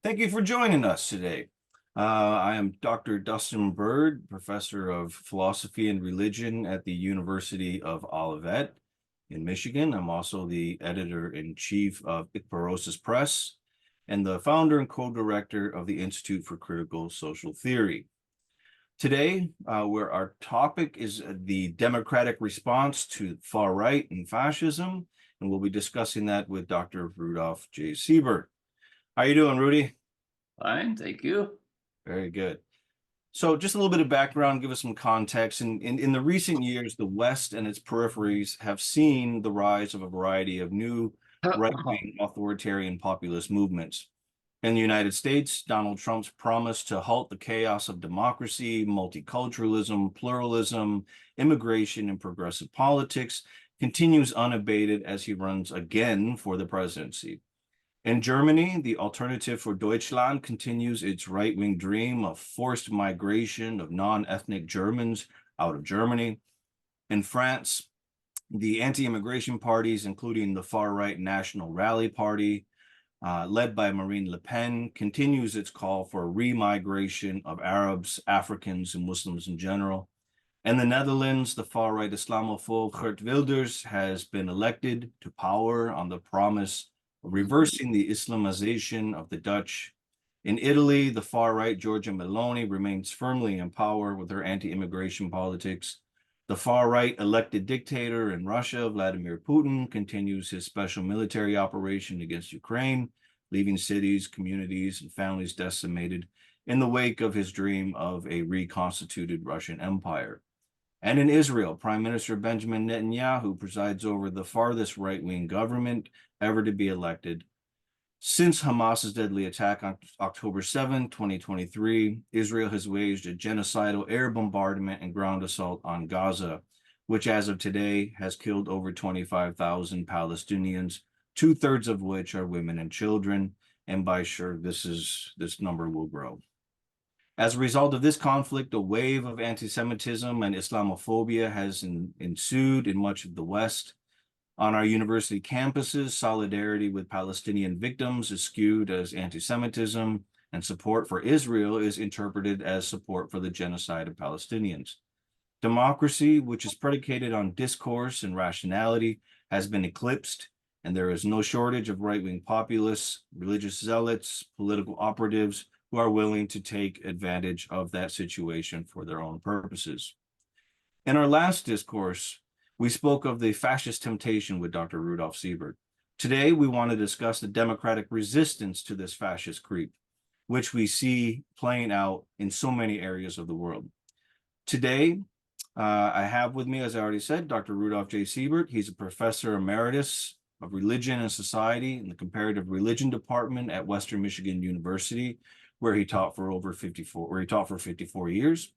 Thank you for joining us today. I am Dr. Dustin Byrd, Professor of Philosophy and Religion at the University of Olivet in Michigan. I'm also the Editor-in-Chief of Ekpyrosis Press and the founder and co-director of the Institute for Critical Social Theory. Today, where our topic is the democratic response to far right and fascism, and we'll be discussing that with Dr. Rudolf J. Siebert. How you doing, Rudy? Fine, thank you. Very good. So just a little bit of background, give us some context. In the recent years, the West and its peripheries have seen the rise of a variety of new right-wing authoritarian populist movements. In the United States, Donald Trump's promise to halt the chaos of democracy, multiculturalism, pluralism, immigration, and progressive politics continues unabated as he runs again for the presidency. In Germany, the Alternative for Deutschland continues its right-wing dream of forced migration of non-ethnic Germans out of Germany. In France, the anti-immigration parties, including the far-right National Rally Party, led by Marine Le Pen, continues its call for remigration of Arabs, Africans, and Muslims in general. In the Netherlands, the far-right Islamophobe Geert Wilders has been elected to power on the promise reversing the Islamization of the Dutch. In Italy, the far-right Giorgia Meloni remains firmly in power with her anti-immigration politics. The far-right elected dictator in Russia, Vladimir Putin, continues his special military operation against Ukraine, leaving cities, communities, and families decimated in the wake of his dream of a reconstituted Russian empire. And in Israel, Prime Minister Benjamin Netanyahu presides over the farthest right-wing government ever to be elected. Since Hamas's deadly attack on October 7, 2023, Israel has waged a genocidal air bombardment and ground assault on Gaza, which as of today has killed over 25,000 Palestinians, two-thirds of which are women and children, and by sure this number will grow. As a result of this conflict, a wave of anti-Semitism and Islamophobia has ensued in much of the West. On our university campuses, solidarity with Palestinian victims is skewed as anti-Semitism, and support for Israel is interpreted as support for the genocide of Palestinians. Democracy, which is predicated on discourse and rationality, has been eclipsed, and there is no shortage of right-wing populists, religious zealots, political operatives who are willing to take advantage of that situation for their own purposes. In our last discourse, we spoke of the fascist temptation with Dr. Rudolf Siebert. Today, we want to discuss the democratic resistance to this fascist creep, which we see playing out in so many areas of the world. Today, I have with me, as I already said, Dr. Rudolf J. Siebert. He's a professor emeritus of religion and society in the comparative religion department at Western Michigan University, where he taught for 54 years.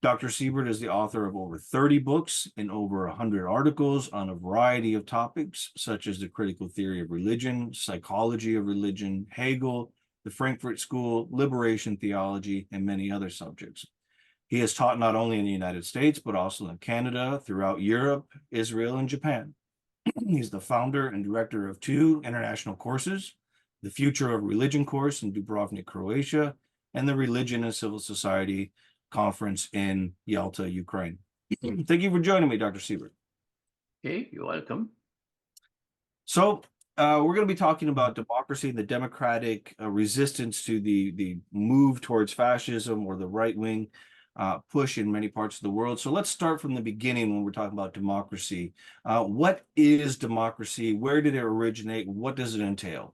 Dr. Siebert is the author of over 30 books and over 100 articles on a variety of topics, such as the critical theory of religion, psychology of religion, Hegel, the Frankfurt School, liberation theology, and many other subjects. He has taught not only in the United States, but also in Canada, throughout Europe, Israel, and Japan. He's the founder and director of 2 international courses, the Future of Religion course in Dubrovnik, Croatia, and the Religion and Civil Society conference in Yalta, Ukraine. Thank you for joining me, Dr. Siebert. Okay, you're welcome. So we're going to be talking about democracy and the democratic resistance to the move towards fascism or the right-wing push in many parts of the world. So let's start from the beginning when we're talking about democracy. What is democracy? Where did it originate? What does it entail?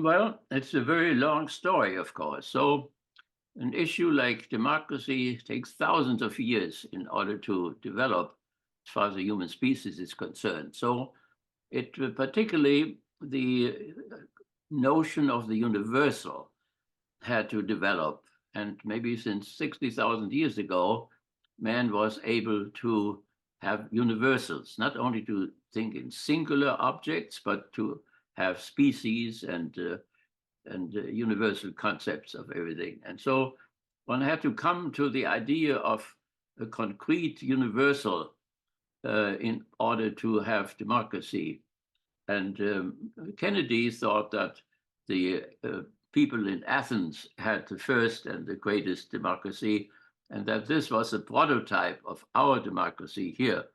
Well, it's a very long story, of course. So an issue like democracy takes thousands of years in order to develop as far as the human species is concerned. So it particularly the notion of the universal had to develop. And maybe since 60,000 years ago, man was able to have universals, not only to think in singular objects, but to have species and universal concepts of everything. And so one had to come to the idea of a concrete universal in order to have democracy. And Kennedy thought that the people in Athens had the first and the greatest democracy, and that this was a prototype of our democracy here.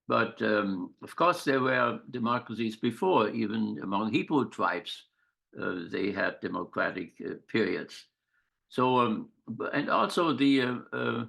But of course, there were democracies before, even among Hebrew tribes, they had democratic periods. So, and also the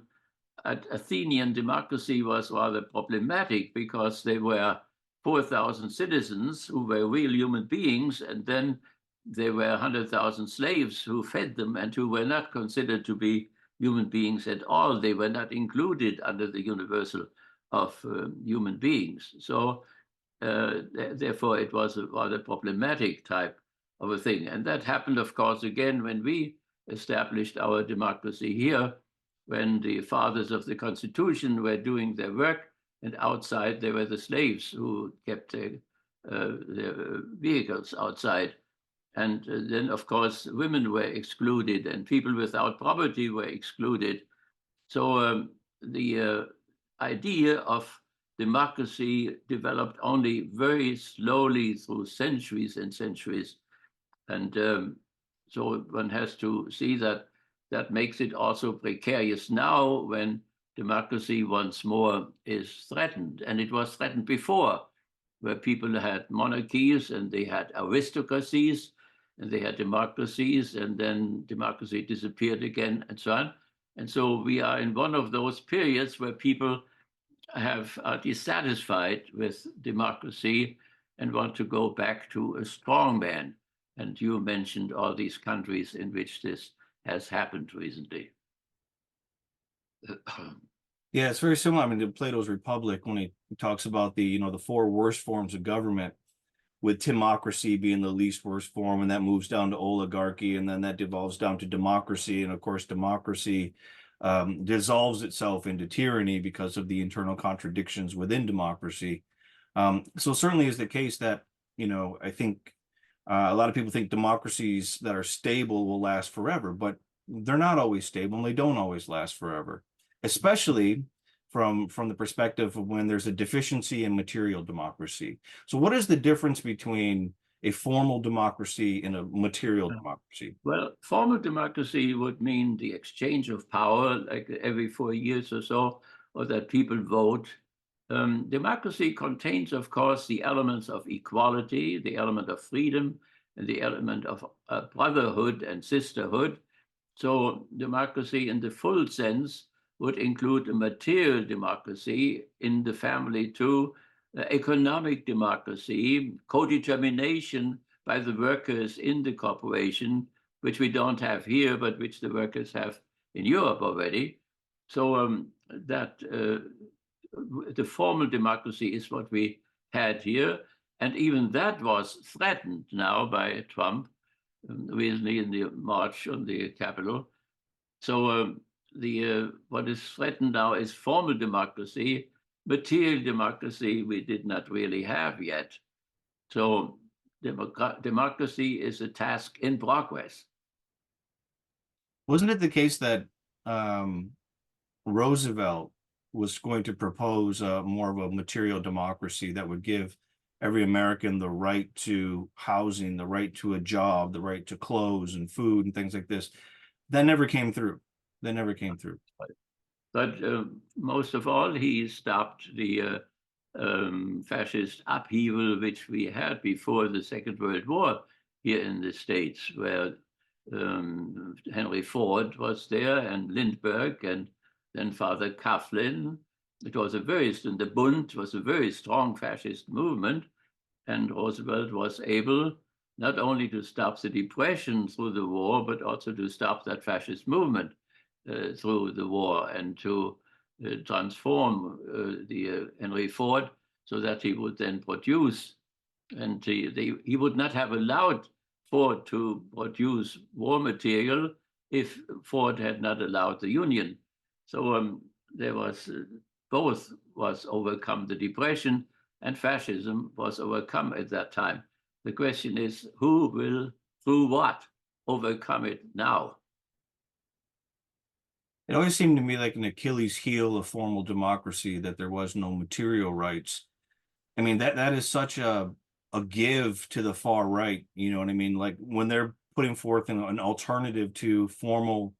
Athenian democracy was rather problematic because they were 4,000 citizens who were real human beings, and then there were 100,000 slaves who fed them and who were not considered to be human beings at all. They were not included under the universal of human beings. So therefore, it was a rather problematic type of a thing. And that happened, of course, again, when we established our democracy here, when the fathers of the Constitution were doing their work, and outside there were the slaves who kept their vehicles outside. And then, of course, women were excluded and people without property were excluded. So the idea of democracy developed only very slowly through centuries and centuries. And so one has to see that that makes it also precarious now when democracy once more is threatened. And it was threatened before, where people had monarchies and they had aristocracies and they had democracies, and then democracy disappeared again and so on. And so we are in one of those periods where people are dissatisfied with democracy and want to go back to a strong man. And you mentioned all these countries in which this has happened recently. Yeah, it's very similar. I mean, to Plato's Republic, when he talks about the, the four worst forms of government, with timocracy being the least worst form, and that moves down to oligarchy, and then that devolves down to democracy. And of course, democracy dissolves itself into tyranny because of the internal contradictions within democracy. So certainly is the case that, I think a lot of people think democracies that are stable will last forever, but they're not always stable and they don't always last forever, especially from the perspective of when there's a deficiency in material democracy. So what is the difference between a formal democracy and a material democracy? Well, formal democracy would mean the exchange of power, like every 4 years or so, or that people vote. Democracy contains, of course, the elements of equality, the element of freedom, and the element of brotherhood and sisterhood. So democracy in the full sense would include a material democracy in the family too, economic democracy, co-determination by the workers in the corporation, which we don't have here, but which the workers have in Europe already. So that the formal democracy is what we had here. And even that was threatened now by Trump, recently in the march on the Capitol. So what is threatened now is formal democracy. Material democracy we did not really have yet. So democracy is a task in progress. Wasn't it the case that Roosevelt was going to propose more of a material democracy that would give every American the right to housing, the right to a job, the right to clothes and food and things like this? That never came through. That never came through. But most of all, he stopped the fascist upheaval which we had before the Second World War here in the States, where Henry Ford was there and Lindbergh and then Father Coughlin. It was and the Bund was a very strong fascist movement, and Roosevelt was able not only to stop the depression through the war, but also to stop that fascist movement through the war and to transform the Henry Ford so that he would then produce, and he would not have allowed Ford to produce war material if Ford had not allowed the Union. So there was both was overcome, the depression and fascism was overcome at that time. The question is, who will, through what, overcome it now? It always seemed to me like an Achilles heel of formal democracy that there was no material rights. I mean, that is such a a give to the far right. You know what I mean? Like when they're putting forth an alternative to formal,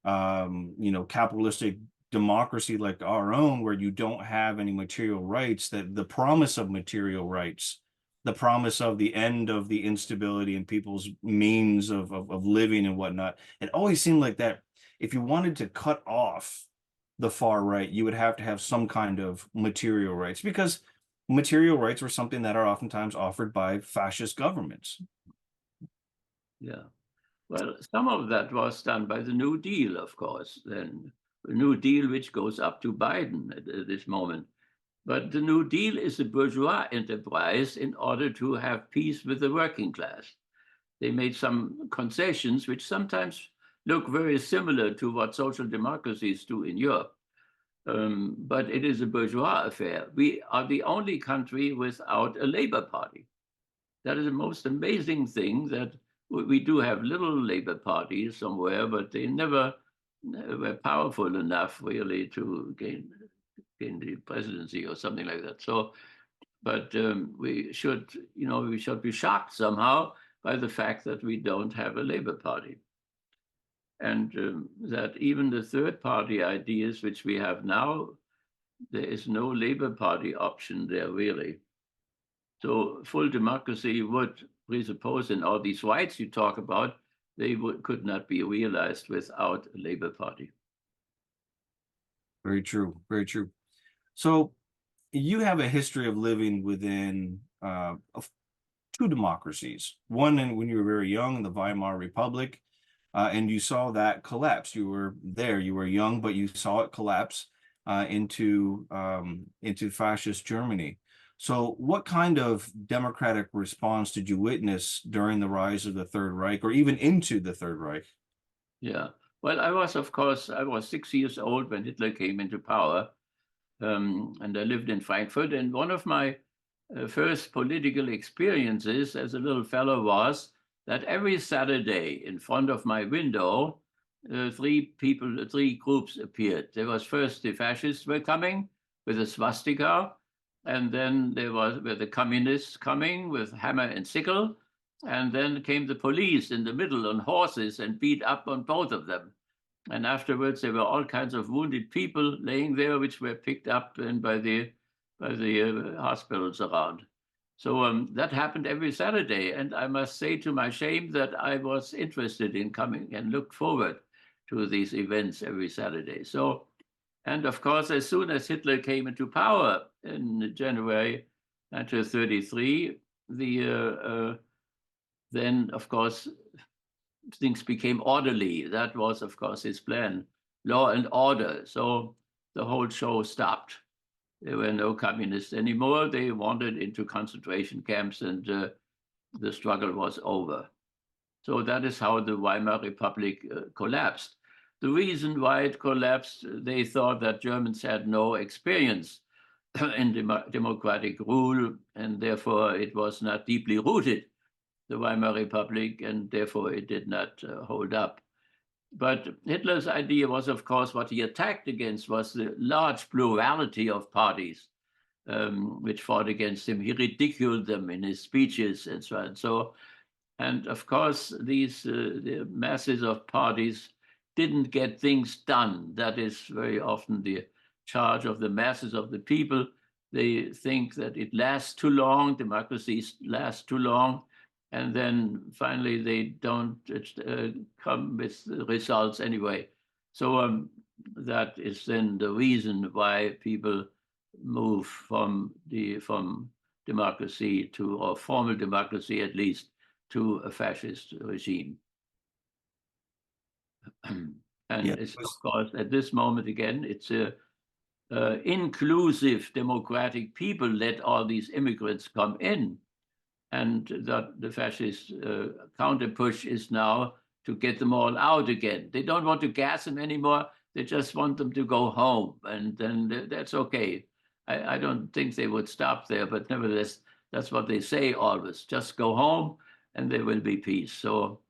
capitalistic democracy like our own, where you don't have any material rights, that the promise of material rights, the promise of the end of the instability in people's means of living and whatnot, it always seemed like that if you wanted to cut off the far right, you would have to have some kind of material rights, because material rights were something that are oftentimes offered by fascist governments. Yeah. Well, some of that was done by the New Deal, of course, then the New Deal, which goes up to Biden at this moment. But the New Deal is a bourgeois enterprise in order to have peace with the working class. They made some concessions, which sometimes look very similar to what social democracies do in Europe. But it is a bourgeois affair. We are the only country without a Labour Party. That is the most amazing thing, that we do have little Labour parties somewhere, but they never were powerful enough really to gain the presidency or something like that. So, but we should be shocked somehow by the fact that we don't have a Labour Party. And that even the third party ideas which we have now, there is no Labour Party option there really. So full democracy would presuppose, and all these rights you talk about, they could not be realized without a Labour Party. Very true. Very true. So you have a history of living within two democracies. One when you were very young, the Weimar Republic, and you saw that collapse. You were there. You were young, but you saw it collapse into fascist Germany. So what kind of democratic response did you witness during the rise of the Third Reich, or even into the Third Reich? Yeah. Well, I was 6 years old when Hitler came into power, and I lived in Frankfurt. And one of my first political experiences as a little fellow was that every Saturday in front of my window, three groups appeared. There was first the fascists were coming with a swastika, and then were the communists coming with hammer and sickle, and then came the police in the middle on horses and beat up on both of them. And afterwards, there were all kinds of wounded people laying there, which were picked up by the hospitals around. So that happened every Saturday. And I must say, to my shame, that I was interested in coming and looked forward to these events every Saturday. So, and of course, as soon as Hitler came into power in January 1933, then, of course, things became orderly. That was, of course, his plan, law and order. So the whole show stopped. There were no communists anymore. They wandered into concentration camps, and the struggle was over. So that is how the Weimar Republic collapsed. The reason why it collapsed, they thought that Germans had no experience in democratic rule, and therefore it was not deeply rooted, the Weimar Republic, and therefore it did not hold up. But Hitler's idea was, of course, what he attacked against was the large plurality of parties which fought against him. He ridiculed them in his speeches and so on. So, and of course, the masses of parties didn't get things done. That is very often the charge of the masses of the people. They think that it lasts too long, democracies last too long, and then finally they don't come with results anyway. So that is then the reason why people move from democracy to, or formal democracy at least, to a fascist regime. And Yeah, it's, of course, at this moment again, it's a inclusive democratic people let all these immigrants come in. And that the fascist counter push is now to get them all out again. They don't want to gas them anymore. They just want them to go home. And then that's okay. I don't think they would stop there, but nevertheless, that's what they say always. Just go home and there will be peace. So,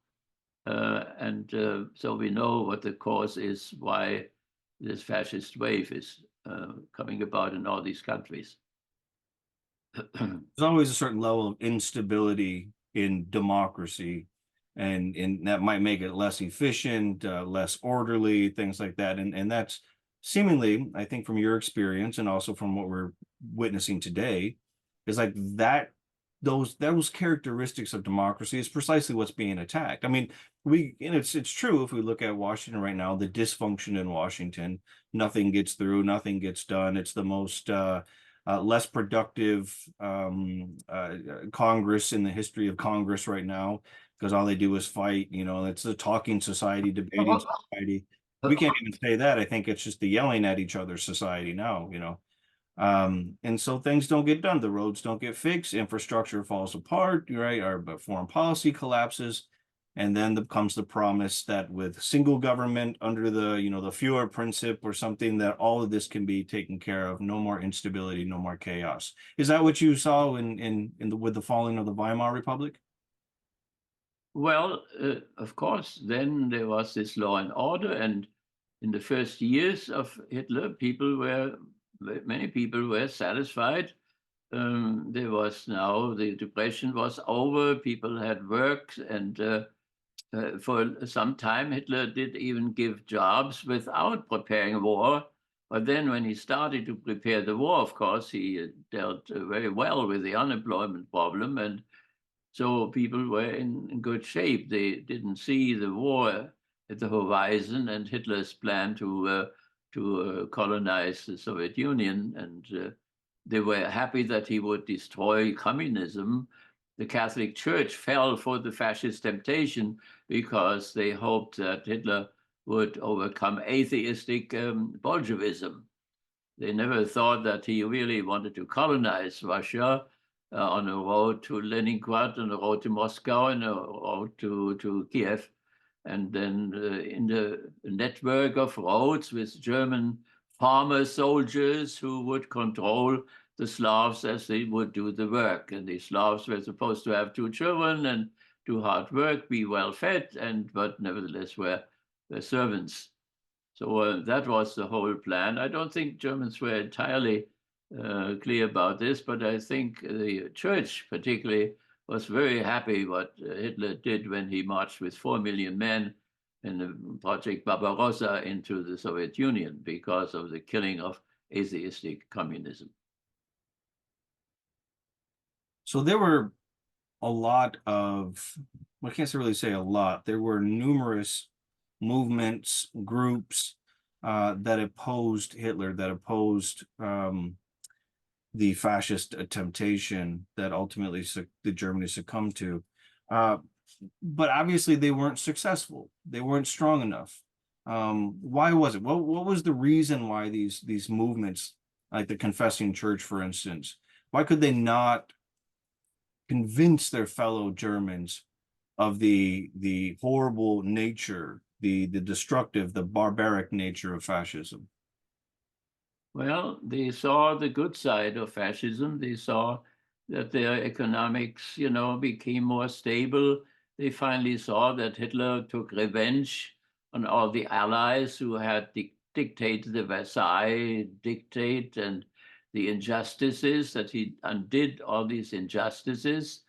so we know what the cause is, why this fascist wave is coming about in all these countries. There's always a certain level of instability in democracy, and that might make it less efficient, less orderly, things like that. And that's seemingly, I think, from your experience and also from what we're witnessing today, is like that those characteristics of democracy is precisely what's being attacked. I mean, and it's true if we look at Washington right now, the dysfunction in Washington, nothing gets through, nothing gets done. It's the most less productive Congress in the history of Congress right now, because all they do is fight. It's a talking society, debating society. We can't even say that. I think it's just the yelling at each other society now. And so things don't get done. The roads don't get fixed. Infrastructure falls apart, right? Our foreign policy collapses. And then comes the promise that with single government under the fewer principle or something, that all of this can be taken care of. No more instability, no more chaos. Is that what you saw with the falling of the Weimar Republic? Well, of course, then there was this law and order, and in the first years of Hitler, many people were satisfied. There was now the depression was over. People had work, and for some time, Hitler did even give jobs without preparing war. But then, when he started to prepare the war, of course, he dealt very well with the unemployment problem, and so people were in good shape. They didn't see the war at the horizon and Hitler's plan to colonize the Soviet Union, and they were happy that he would destroy communism. The Catholic Church fell for the fascist temptation because they hoped that Hitler would overcome atheistic Bolshevism. They never thought that he really wanted to colonize Russia on a road to Leningrad, on a road to Moscow, and a road to Kiev. And then in the network of roads with German farmer soldiers who would control the Slavs as they would do the work. And the Slavs were supposed to have 2 children and do hard work, be well fed, but nevertheless were servants. So that was the whole plan. I don't think Germans were entirely clear about this, but I think the church particularly was very happy what Hitler did when he marched with 4 million men in the Project Barbarossa into the Soviet Union because of the killing of atheistic communism. So there were a lot of, I can't really say a lot. There were numerous movements, groups that opposed Hitler, that opposed the fascist temptation that ultimately the Germany succumbed to. But obviously they weren't successful. They weren't strong enough. Why was it? What was the reason why these movements, like the Confessing Church, for instance, why could they not convince their fellow Germans of the horrible nature, the destructive, the barbaric nature of fascism? Well, they saw the good side of fascism. They saw that their economics, became more stable. They finally saw that Hitler took revenge on all the allies who had dictated the Versailles dictate and the injustices, that he undid all these injustices.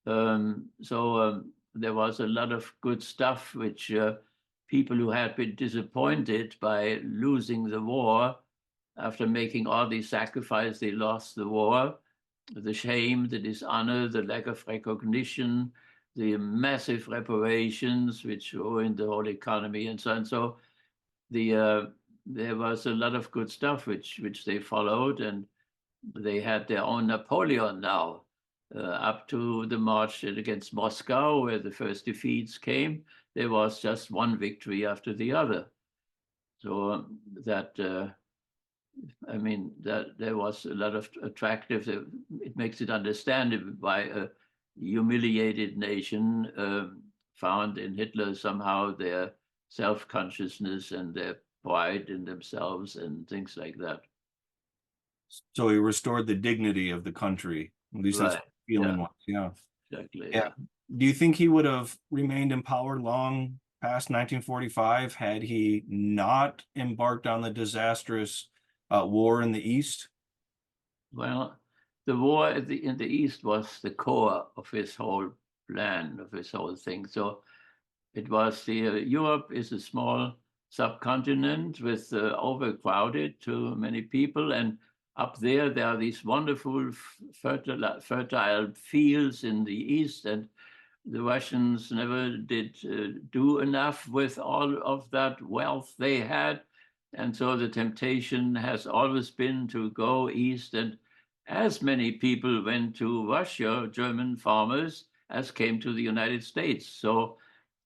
So there was a lot of good stuff, which people who had been disappointed by losing the war, after making all these sacrifices, they lost the war. The shame, the dishonor, the lack of recognition, the massive reparations, which ruined the whole economy, and so on. So there was a lot of good stuff which they followed, and they had their own Napoleon now. Up to the march against Moscow, where the first defeats came, there was just one victory after the other. So that there was a lot of attractive. It makes it understandable why a humiliated nation found in Hitler somehow their self-consciousness and their pride in themselves and things like that. So he restored the dignity of the country. At least that's Right. what the feeling Yeah. was. Yeah. Exactly. Yeah. Do you think he would have remained in power long past 1945 had he not embarked on the disastrous war in the East? Well, the war in the East was the core of his whole plan, of his whole thing. So it was Europe is a small subcontinent with overcrowded, too many people, and up there are these wonderful fertile fields in the east, and the Russians never did do enough with all of that wealth they had. And so the temptation has always been to go east. And as many people went to Russia, German farmers, as came to the United States. So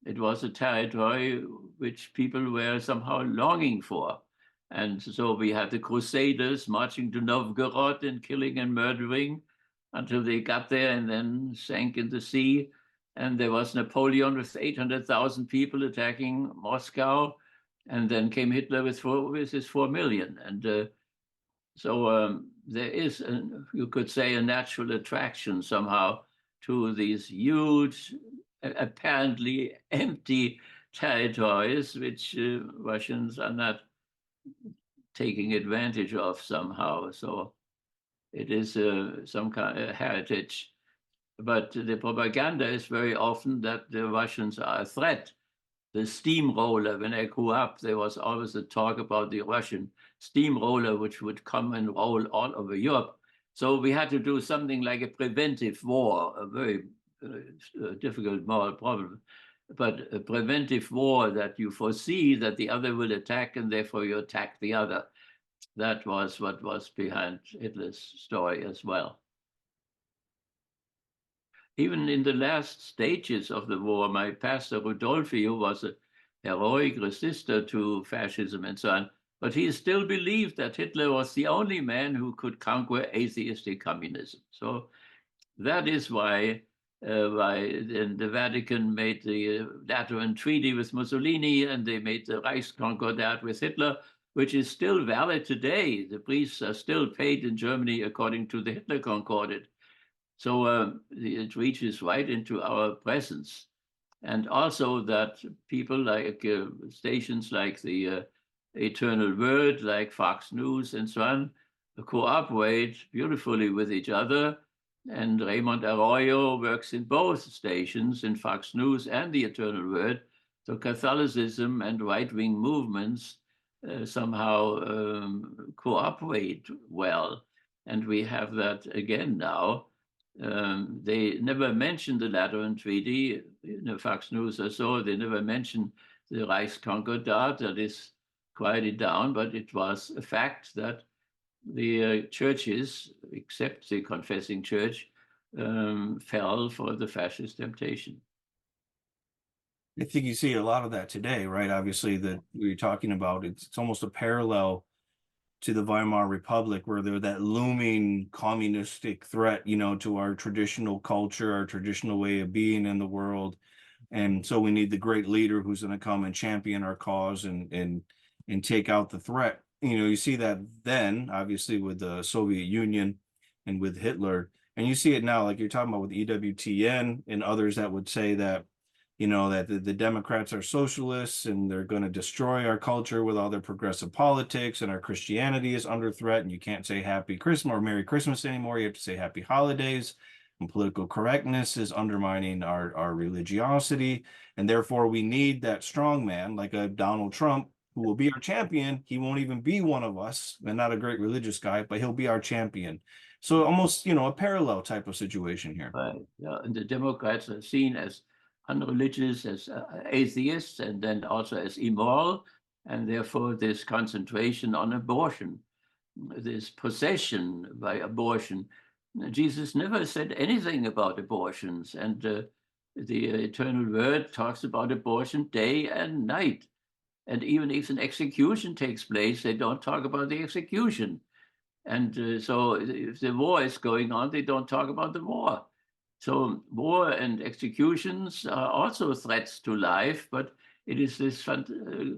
it was a territory which people were somehow longing for. And so we had the Crusaders marching to Novgorod and killing and murdering until they got there and then sank in the sea. And there was Napoleon with 800,000 people attacking Moscow. And then came Hitler with his 4 million. And so there is, you could say, a natural attraction somehow to these huge, apparently empty territories, which Russians are not taking advantage of somehow. So it is some kind of heritage. But the propaganda is very often that the Russians are a threat. The steamroller, when I grew up, there was always a talk about the Russian steamroller, which would come and roll all over Europe. So we had to do something like a preventive war, a very difficult moral problem, but a preventive war that you foresee that the other will attack and therefore you attack the other. That was what was behind Hitler's story as well. Even in the last stages of the war, my pastor Rudolfi, who was a heroic resistor to fascism and so on, but he still believed that Hitler was the only man who could conquer atheistic communism. So that is why the Vatican made the Lateran Treaty with Mussolini, and they made the Reichskonkordat with Hitler, which is still valid today. The priests are still paid in Germany according to the Hitler Concordat. So it reaches right into our presence. And also that people like stations like the Eternal Word, like Fox News and so on, cooperate beautifully with each other. And Raymond Arroyo works in both stations, in Fox News and the Eternal Word. So Catholicism and right-wing movements somehow cooperate well. And we have that again now. They never mentioned the Lateran Treaty in Fox News or so. They never mentioned the Reichskonkordat. That is quieted down, but it was a fact that the churches, except the confessing church, fell for the fascist temptation. I think you see a lot of that today, right? Obviously, that we're talking about, it's almost a parallel to the Weimar Republic, where they're that looming communistic threat, to our traditional culture, our traditional way of being in the world. And so we need the great leader who's going to come and champion our cause and take out the threat. You see that then, obviously, with the Soviet Union and with Hitler. And you see it now, like you're talking about with EWTN and others that would say that, that the Democrats are socialists and they're going to destroy our culture with all their progressive politics, and our Christianity is under threat, and you can't say Happy Christmas or Merry Christmas anymore. You have to say Happy Holidays, and political correctness is undermining our religiosity. And therefore we need that strong man like a Donald Trump who will be our champion. He won't even be one of us, and not a great religious guy, but he'll be our champion. So almost, a parallel type of situation here. Right. Yeah. And the Democrats are seen as unreligious, as atheists, and then also as immoral. And therefore, this concentration on abortion, this possession by abortion. Jesus never said anything about abortions. And the Eternal Word talks about abortion day and night. And even if an execution takes place, they don't talk about the execution. And so if the war is going on, they don't talk about the war. So war and executions are also threats to life, but it is this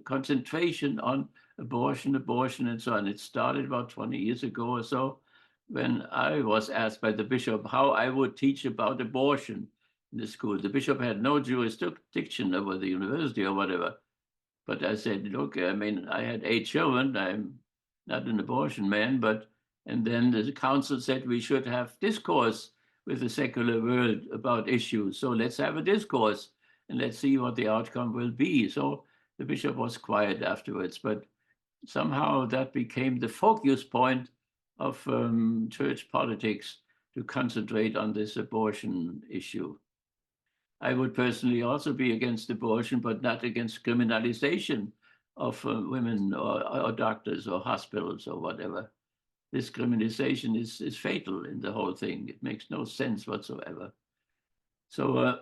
concentration on abortion, and so on. It started about 20 years ago or so, when I was asked by the bishop how I would teach about abortion in the school. The bishop had no jurisdiction over the university or whatever. But I said, look, I had 8 children. I'm not an abortion man, but And then the council said we should have discourse with the secular world about issues. So let's have a discourse and let's see what the outcome will be. So the bishop was quiet afterwards, but somehow that became the focus point of church politics to concentrate on this abortion issue. I would personally also be against abortion, but not against criminalization of women or doctors or hospitals or whatever. This criminalization is fatal in the whole thing. It makes no sense whatsoever. So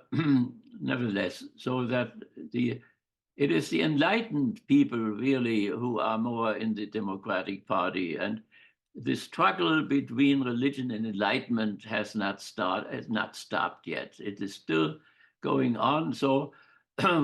nevertheless, so that it is the enlightened people really who are more in the Democratic Party, and the struggle between religion and enlightenment has not stopped yet. It is still going on. So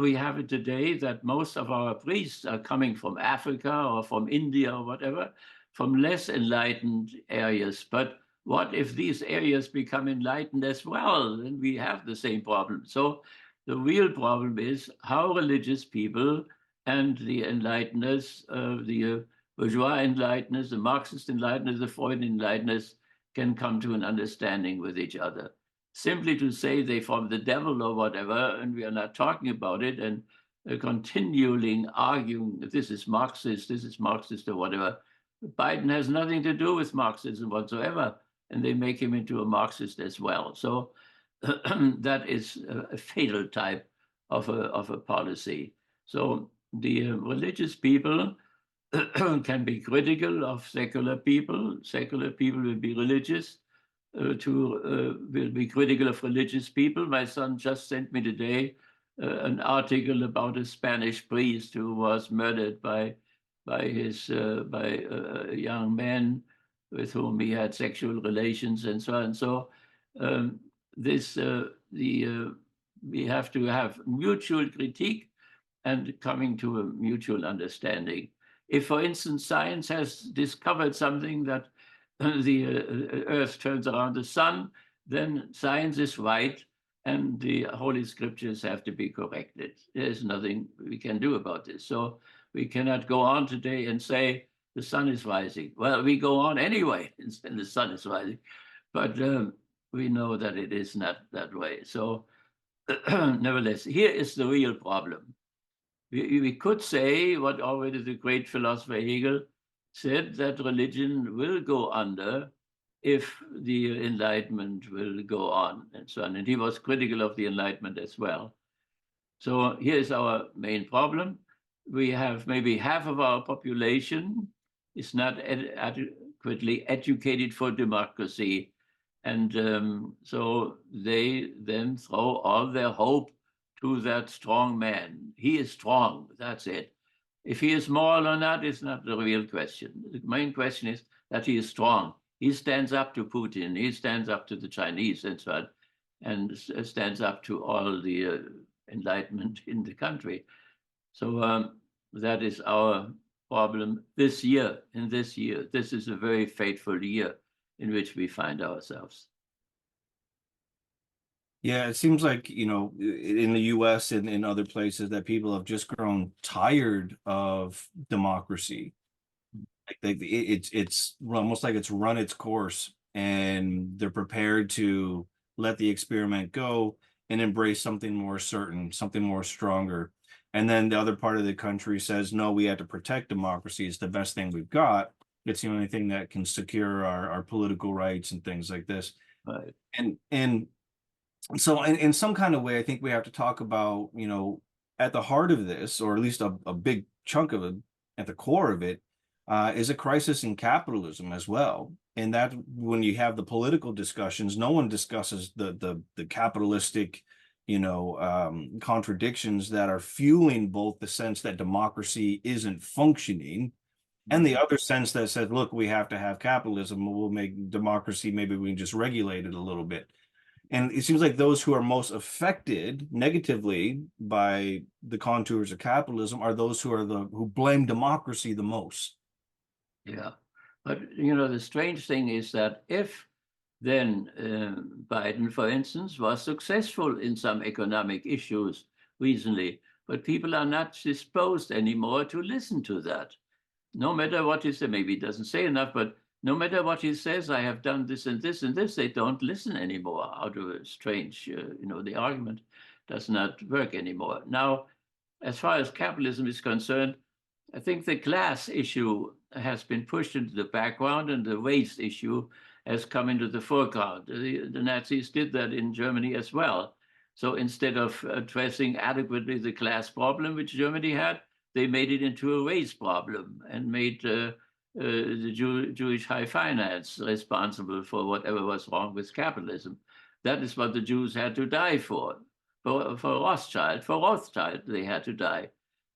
we have it today that most of our priests are coming from Africa or from India or whatever, from less enlightened areas. But what if these areas become enlightened as well? Then we have the same problem. So the real problem is how religious people and the enlighteners, the bourgeois enlighteners, the Marxist enlighteners, the Freudian enlighteners can come to an understanding with each other. Simply to say they from the devil or whatever, and we are not talking about it, and continually arguing this is Marxist or whatever. Biden has nothing to do with Marxism whatsoever, and they make him into a Marxist as well. So that is a fatal type of a policy. So the religious people can be critical of secular people. Secular people will be religious, will be critical of religious people. My son just sent me today an article about a Spanish priest who was murdered by a young man with whom he had sexual relations and so on. So we have to have mutual critique and coming to a mutual understanding. If, for instance, science has discovered something that the Earth turns around the sun, then science is right and the Holy Scriptures have to be corrected. There's nothing we can do about this. So we cannot go on today and say the sun is rising. Well, we go on anyway, and the sun is rising. But we know that it is not that way. So nevertheless, here is the real problem. We could say what already the great philosopher Hegel said, that religion will go under if the Enlightenment will go on and so on. And he was critical of the Enlightenment as well. So here's our main problem. We have maybe half of our population is not adequately educated for democracy. And so they then throw all their hope to that strong man. He is strong, that's it. If he is moral or not is not the real question. The main question is that he is strong. He stands up to Putin, he stands up to the Chinese and so on, and stands up to all the enlightenment in the country. So that is our problem this year, in this year. This is a very fateful year in which we find ourselves. Yeah, it seems like, in the US and in other places that people have just grown tired of democracy. Like it's almost like it's run its course and they're prepared to let the experiment go and embrace something more certain, something more stronger. And then the other part of the country says, no, we have to protect democracy. It's the best thing we've got. It's the only thing that can secure our political rights and things like this. Right. And so in some kind of way, I think we have to talk about, at the heart of this, or at least a big chunk of it, at the core of it, is a crisis in capitalism as well. And that when you have the political discussions, no one discusses the capitalistic, contradictions that are fueling both the sense that democracy isn't functioning and the other sense that says, look, we have to have capitalism, we'll make democracy, maybe we can just regulate it a little bit. And it seems like those who are most affected negatively by the contours of capitalism are those who blame democracy the most. Yeah, but the strange thing is that if then Biden, for instance, was successful in some economic issues recently, but people are not disposed anymore to listen to that. No matter what he said, maybe he doesn't say enough, but no matter what he says, I have done this and this and this, they don't listen anymore. Out of a strange, the argument does not work anymore. Now, as far as capitalism is concerned, I think the class issue has been pushed into the background and the race issue has come into the foreground. The Nazis did that in Germany as well. So instead of addressing adequately the class problem which Germany had, they made it into a race problem and made the Jewish high finance responsible for whatever was wrong with capitalism. That is what the Jews had to die for. For Rothschild, they had to die.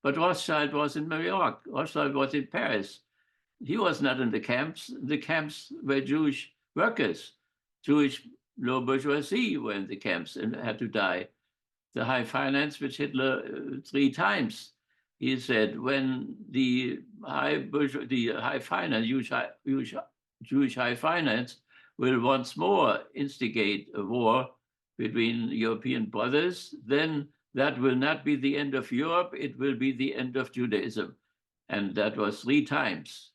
But Rothschild was in New York. Rothschild was in Paris. He was not in the camps. The camps were Jewish workers. Jewish low bourgeoisie were in the camps and had to die. The high finance, which Hitler 3 times, he said, when the high finance, Jewish high finance, will once more instigate a war between European brothers, then that will not be the end of Europe, it will be the end of Judaism. And that was 3 times.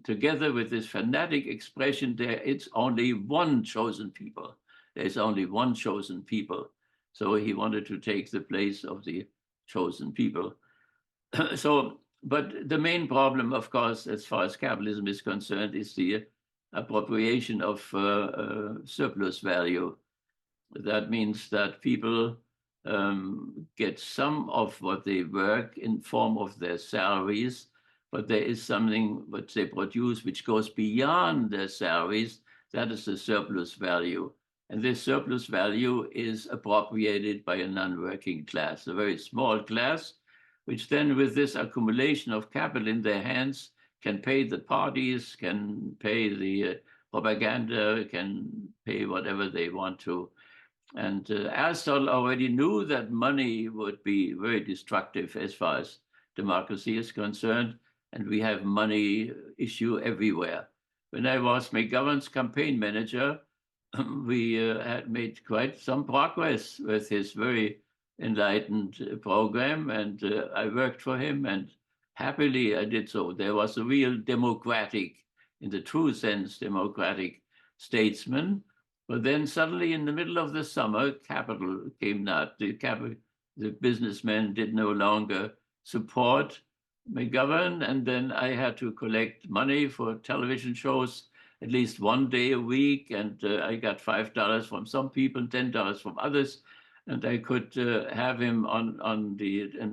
Together with this fanatic expression there, it's only one chosen people. There's only one chosen people. So he wanted to take the place of the chosen people. But the main problem, of course, as far as capitalism is concerned, is the appropriation of surplus value. That means that people get some of what they work in form of their salaries, but there is something which they produce which goes beyond their salaries. That is the surplus value. And this surplus value is appropriated by a non-working class, a very small class, which then with this accumulation of capital in their hands can pay the parties, can pay the propaganda, can pay whatever they want to. And Aristotle already knew that money would be very destructive as far as democracy is concerned, and we have money issue everywhere. When I was McGovern's campaign manager, we had made quite some progress with his very enlightened program, and I worked for him, and happily I did so. There was a real democratic, in the true sense, democratic statesman. But then suddenly in the middle of the summer, capital came not. The businessmen did no longer support McGovern, and then I had to collect money for television shows at least 1 day a week, and I got $5 from some people, $10 from others, and I could have him on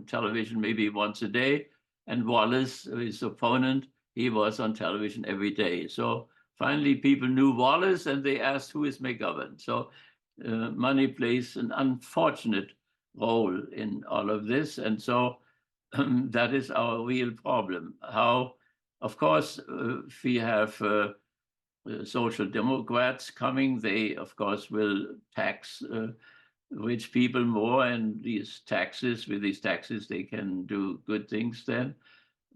television maybe once a day. And Wallace, his opponent, he was on television every day. So finally, people knew Wallace, and they asked, who is McGovern? So money plays an unfortunate role in all of this. And so that is our real problem. How, of course, if we have social democrats coming, they, of course, will tax rich people more, and with these taxes, they can do good things then.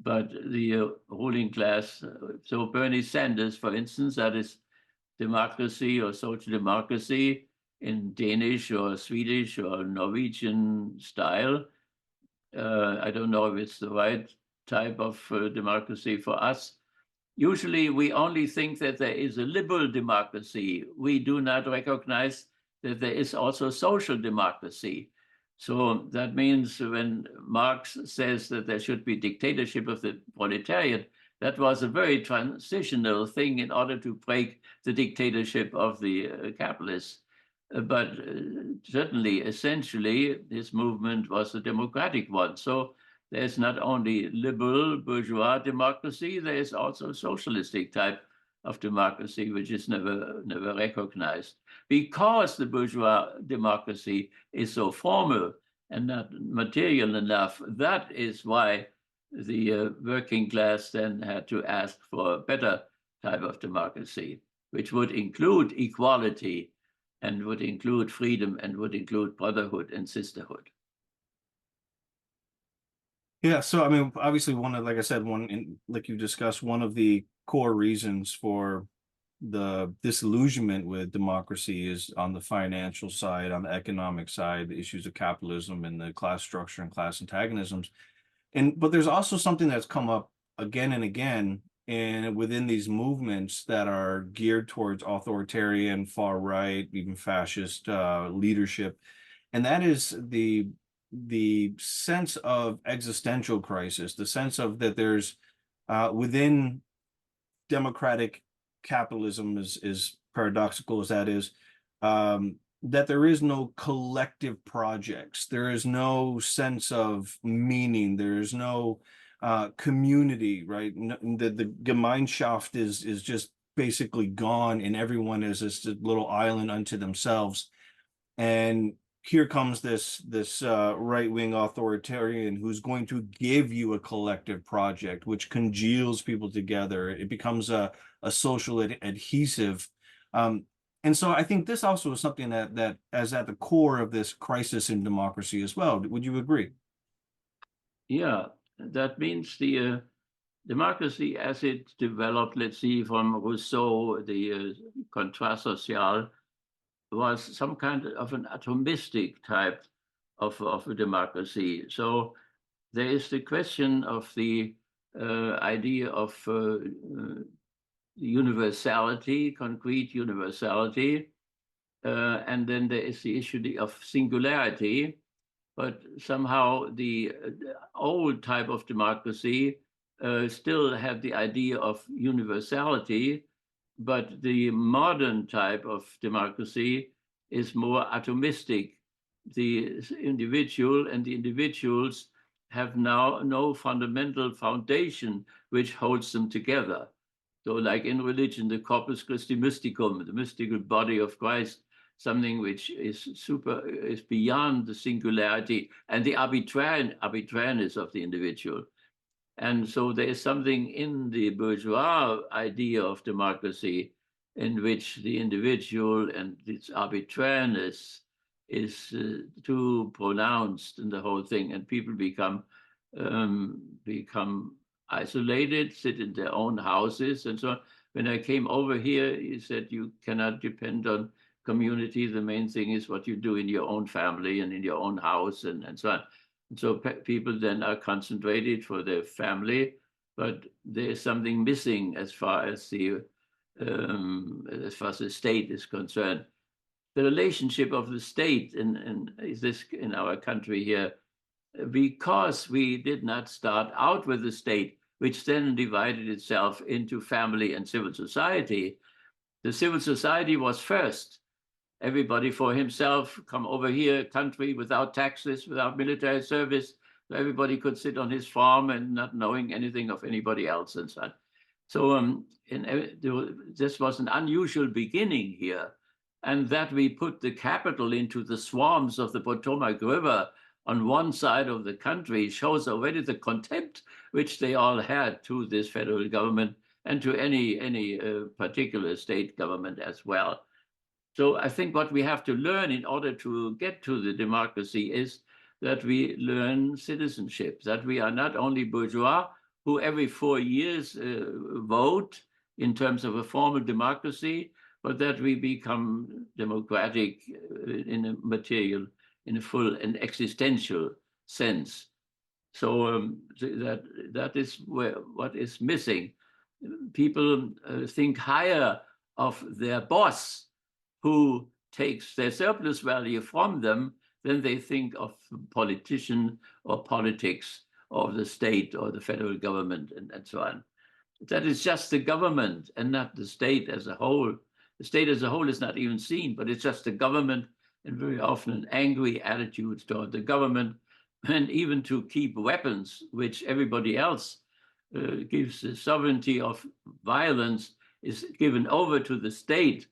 But the ruling class, so Bernie Sanders, for instance, that is democracy or social democracy in Danish or Swedish or Norwegian style. I don't know if it's the right type of democracy for us. Usually we only think that there is a liberal democracy. We do not recognize that there is also social democracy. So that means when Marx says that there should be dictatorship of the proletariat, that was a very transitional thing in order to break the dictatorship of the capitalists. But certainly, essentially, this movement was a democratic one. So there's not only liberal bourgeois democracy, there is also socialistic type of democracy, which is never recognized. Because the bourgeois democracy is so formal and not material enough, that is why the working class then had to ask for a better type of democracy, which would include equality and would include freedom and would include brotherhood and sisterhood. Yeah, so I mean, obviously, like I said, like you discussed, one of the core reasons for the disillusionment with democracy is on the financial side, on the economic side, the issues of capitalism and the class structure and class antagonisms. But there's also something that's come up again and again and within these movements that are geared towards authoritarian, far right, even fascist leadership, and that is the sense of existential crisis, the sense of that there's within democratic capitalism, is paradoxical as that is, that there is no collective projects. There is no sense of meaning. There is no community, right? The Gemeinschaft is just basically gone, and everyone is this little island unto themselves. And here comes this right-wing authoritarian who's going to give you a collective project, which congeals people together. It becomes a social adhesive. And so I think this also is something that is at the core of this crisis in democracy as well. Would you agree? Yeah, that means the democracy as it developed, let's see, from Rousseau, the contrat social, was some kind of an atomistic type of a democracy. So there is the question of the idea of universality, concrete universality, and then there is the issue of singularity. But somehow the old type of democracy still had the idea of universality, but the modern type of democracy is more atomistic. The individual and the individuals have now no fundamental foundation which holds them together. So like in religion, the corpus Christi mysticum, the mystical body of Christ, something which is beyond the singularity and the arbitrariness of the individual. And so there is something in the bourgeois idea of democracy in which the individual and its arbitrariness is too pronounced in the whole thing, and people become isolated, sit in their own houses, and so on. When I came over here, he said you cannot depend on community. The main thing is what you do in your own family and in your own house, and so on. And so people then are concentrated for their family, but there is something missing as far as the state is concerned. The relationship of the state in our country here, because we did not start out with the state, which then divided itself into family and civil society. The civil society was first. Everybody for himself, come over here, country without taxes, without military service. So everybody could sit on his farm and not knowing anything of anybody else and so on. So this was an unusual beginning here. And that we put the capital into the swamps of the Potomac River on one side of the country shows already the contempt which they all had to this federal government and to any particular state government as well. So I think what we have to learn in order to get to the democracy is that we learn citizenship, that we are not only bourgeois who every 4 years vote in terms of a formal democracy, but that we become democratic in a material, in a full and existential sense. So that is what is missing. People think higher of their boss, who takes their surplus value from them, then they think of politician or politics or the state or the federal government and so on. That is just the government and not the state as a whole. The state as a whole is not even seen, but it's just the government, and very often an angry attitude toward the government, and even to keep weapons, which everybody else gives the sovereignty of violence, is given over to the state.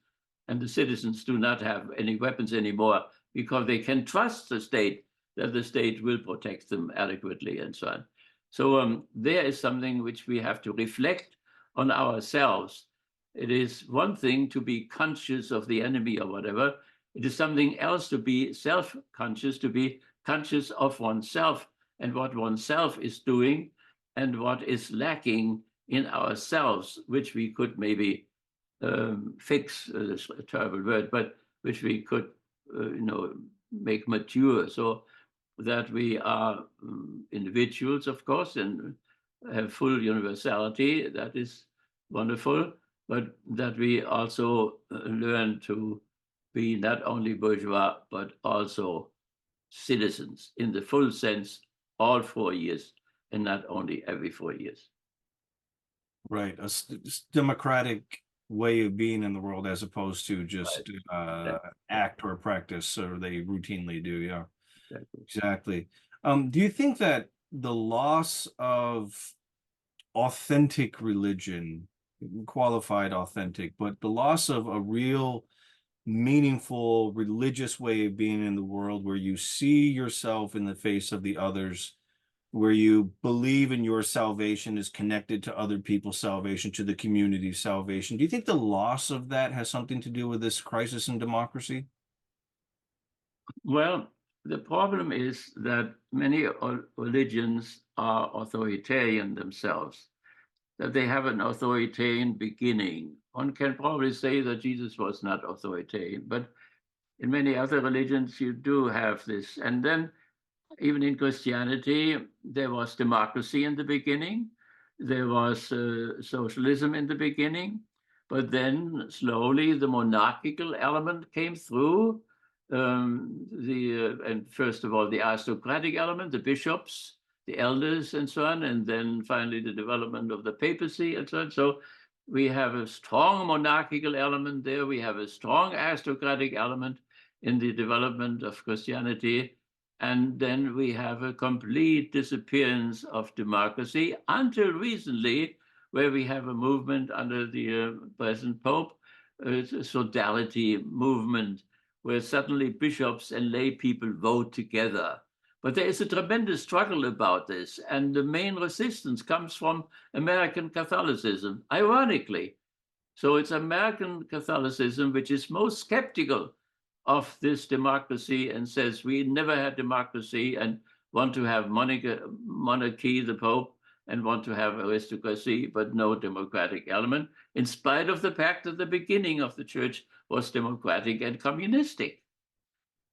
And the citizens do not have any weapons anymore because they can trust the state, that the state will protect them adequately and so on. So there is something which we have to reflect on ourselves. It is one thing to be conscious of the enemy or whatever. It is something else to be self-conscious, to be conscious of oneself and what oneself is doing and what is lacking in ourselves, which we could maybe fix, is a terrible word, but which we could, make mature, so that we are individuals, of course, and have full universality. That is wonderful, but that we also learn to be not only bourgeois, but also citizens in the full sense, all 4 years, and not only every 4 years. Right. Democratic way of being in the world as opposed to just Right. act or practice, or they routinely do. Yeah, Exactly. exactly. Do you think that the loss of authentic religion, qualified authentic, but the loss of a real meaningful religious way of being in the world where you see yourself in the face of the others, where you believe in your salvation is connected to other people's salvation, to the community's salvation. Do you think the loss of that has something to do with this crisis in democracy? Well, the problem is that many religions are authoritarian themselves, that they have an authoritarian beginning. One can probably say that Jesus was not authoritarian, but in many other religions, you do have this. And then, even in Christianity, there was democracy in the beginning, there was socialism in the beginning, but then slowly the monarchical element came through. And first of all, the aristocratic element, the bishops, the elders, and so on, and then finally the development of the papacy and so on. So we have a strong monarchical element there. We have a strong aristocratic element in the development of Christianity. And then we have a complete disappearance of democracy until recently, where we have a movement under the present Pope, a sodality movement, where suddenly bishops and lay people vote together. But there is a tremendous struggle about this. And the main resistance comes from American Catholicism, ironically. So it's American Catholicism which is most skeptical of this democracy and says we never had democracy and want to have monarchy, the Pope, and want to have aristocracy, but no democratic element, in spite of the fact that the beginning of the church was democratic and communistic.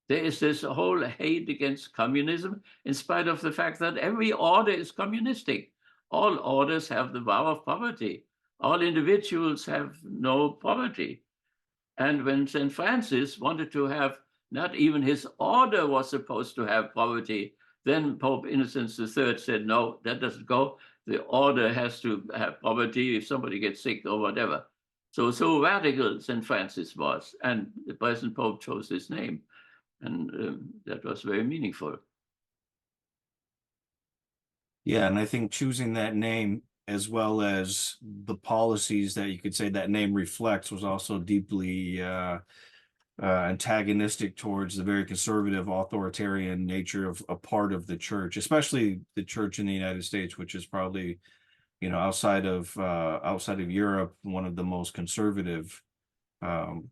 There is this whole hate against communism, in spite of the fact that every order is communistic. All orders have the vow of poverty. All individuals have no poverty. And when St. Francis wanted to have, not even his order was supposed to have poverty, then Pope Innocent III said, no, that doesn't go. The order has to have poverty if somebody gets sick or whatever. So radical St. Francis was, and the present Pope chose his name. And that was very meaningful. Yeah, and I think choosing that name as well as the policies that you could say that name reflects was also deeply antagonistic towards the very conservative authoritarian nature of a part of the church, especially the church in the United States, which is probably, outside of Europe, one of the most conservative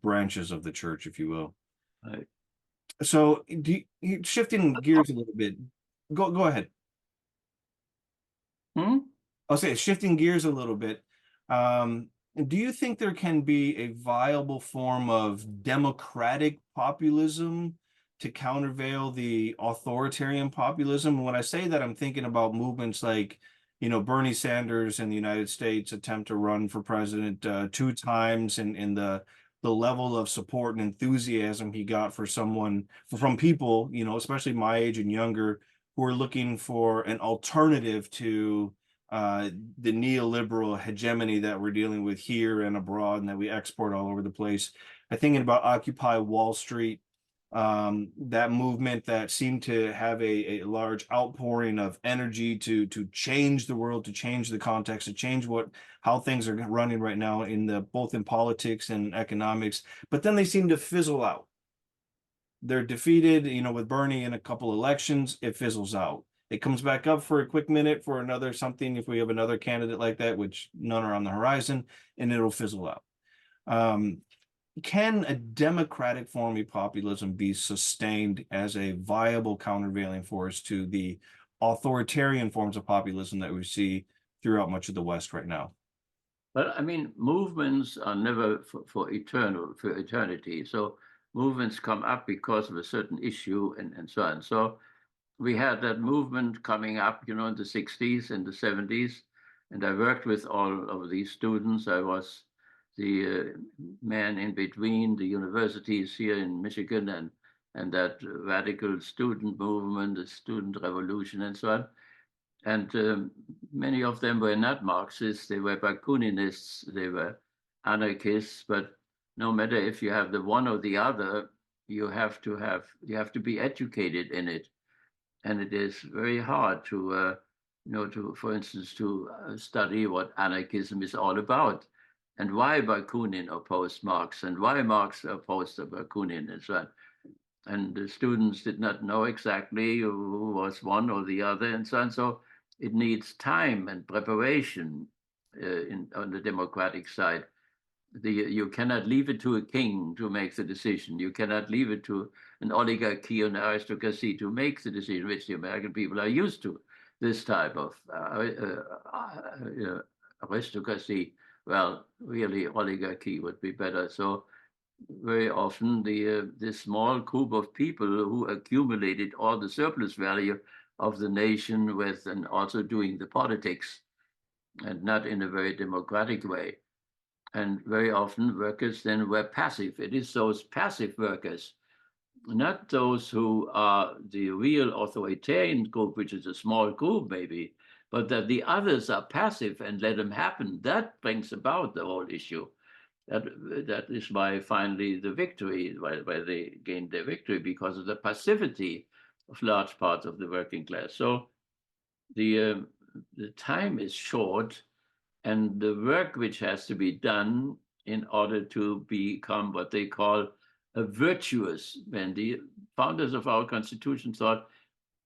branches of the church, if you will. Right. So shifting gears a little bit, go ahead. I'll say shifting gears a little bit. Do you think there can be a viable form of democratic populism to countervail the authoritarian populism? And when I say that, I'm thinking about movements like, Bernie Sanders in the United States attempt to run for president 2 times, and in the level of support and enthusiasm he got from people, especially my age and younger, who are looking for an alternative to the neoliberal hegemony that we're dealing with here and abroad and that we export all over the place. I'm thinking about Occupy Wall Street, that movement that seemed to have a large outpouring of energy to change the world, to change the context, to change how things are running right now both in politics and economics. But then they seem to fizzle out. They're defeated, with Bernie in a couple elections, it fizzles out. It comes back up for a quick minute for another something if we have another candidate like that, which none are on the horizon, and it'll fizzle out. Can a democratic form of populism be sustained as a viable countervailing force to the authoritarian forms of populism that we see throughout much of the West right now? Well, I mean, movements are never for eternity. So movements come up because of a certain issue and so on. So we had that movement coming up, in the 60s and the 70s, And I worked with all of these students. I was the man in between the universities here in Michigan and that radical student movement, the student revolution, and so on. And many of them were not Marxists, they were Bakuninists, they were anarchists, but no matter if you have the one or the other, you have to be educated in it. And it is very hard to, for instance, to study what anarchism is all about and why Bakunin opposed Marx and why Marx opposed Bakunin and so on. And the students did not know exactly who was one or the other and so on. So it needs time and preparation on the democratic side. You cannot leave it to a king to make the decision. You cannot leave it to an oligarchy or an aristocracy to make the decision, which the American people are used to. This type of aristocracy, well, really oligarchy would be better. So very often this small group of people who accumulated all the surplus value of the nation with and also doing the politics and not in a very democratic way. And very often workers then were passive. It is those passive workers, not those who are the real authoritarian group, which is a small group maybe, but that the others are passive and let them happen. That brings about the whole issue. That is why finally the victory, why they gained their victory, because of the passivity of large parts of the working class. So the time is short, and the work which has to be done in order to become what they call a virtuous, when the founders of our Constitution thought